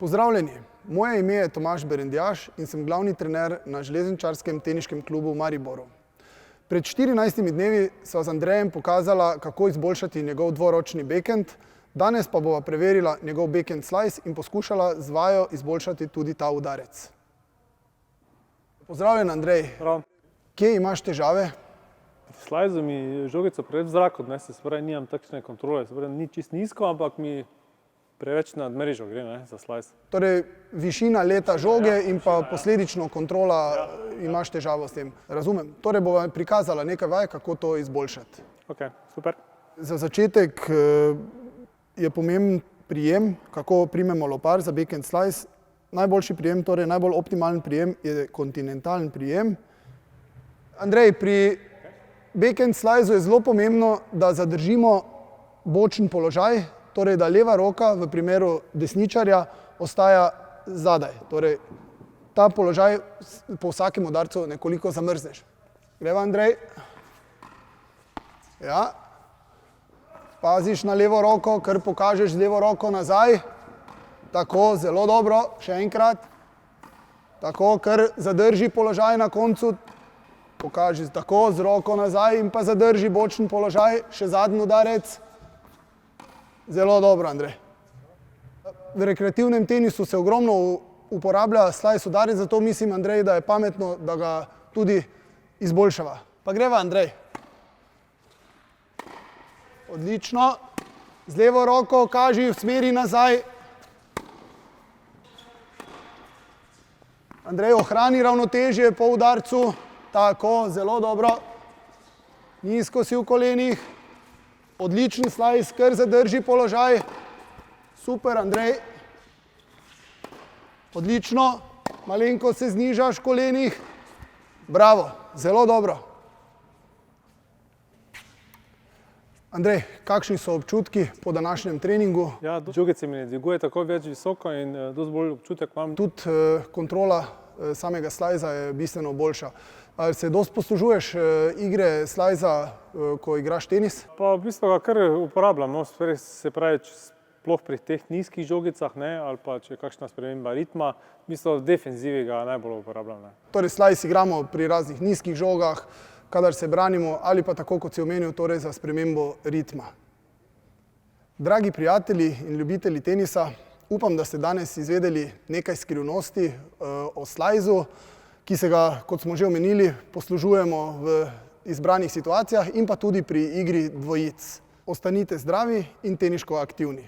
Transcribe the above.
Pozdravljeni, moje ime je Tomaž Berendjaš in sem glavni trener na železničarskem teniškem klubu v Mariboru. Pred 14 dnevi sva z Andrejem pokazala, kako izboljšati njegov dvoročni backhand, danes pa bova preverila njegov backhand slice in poskušala z vajo izboljšati tudi ta udarec. Pozdravljen, Andrej. Prav. Kje imaš težave? Slajzo mi žogico preveč zrak odnese, se pravi, nimam takšne kontrole, se pravi, ni čist nizko, ampak mi preveč nad mrežo gre, za slajz. Torej, višina leta žoge in pa posledično kontrola, imaš težavo s tem. Razumem. Torej bova prikazala nekaj vaj, kako to izboljšati. Ok, super. Za začetek je pomemben prijem, kako primemo lopar za backhand slice. Najboljši prijem, torej najbolj optimalen prijem je kontinentalen prijem. Andrej, pri backhand sliceu je zelo pomembno, da zadržimo bočen položaj, torej da leva roka v primeru desničarja ostaja zadaj. Torej, ta položaj po vsakem udarcu nekoliko zamrzneš. Greva, Andrej. Ja. Paziš na levo roko, kar pokažeš z levo roko nazaj. Tako, zelo dobro. Še enkrat. Tako, kar zadrži položaj na koncu. Pokaži tako, z roko nazaj in pa zadrži bočni položaj. Še zadnji udarec. Zelo dobro, Andrej. V rekreativnem tenisu se ogromno uporablja slice udarec, zato mislim, Andrej, da je pametno, da ga tudi izboljšava. Pa greva, Andrej. Odlično. Z levo roko kaži v smeri nazaj. Andrej, ohrani ravnotežje po udarcu. Tako, zelo dobro. Nizko si v kolenih. Odličen slice, kar zadrži položaj. Super, Andrej. Odlično. Malenko se znižaš v kolenih. Bravo, zelo dobro. Andrej, kakšni so občutki po današnjem treningu? Ja, žogice mi ne dviguje tako več visoko in dosti bolj občutek imam. Tudi kontrola samega slajza je bistveno boljša. Ali se dosti poslužuješ igre slajza, ko igraš tenis? Pa v bistvu ga kar uporabljam, no, se pravi, sploh pri teh nizkih žogicah, ne, ali pa če je kakšna sprememba ritma, v bistvu v defenzivi ga najbolj uporabljam, ne. Torej slajz igramo pri raznih nizkih žogah, kadar se branimo, ali pa tako, kot si omenil, torej za spremembo ritma. Dragi prijatelji in ljubitelji tenisa, upam, da ste danes izvedeli nekaj skrivnosti o slajzu, ki se ga, kot smo že omenili, poslužujemo v izbranih situacijah in pa tudi pri igri dvojic. Ostanite zdravi in teniško aktivni.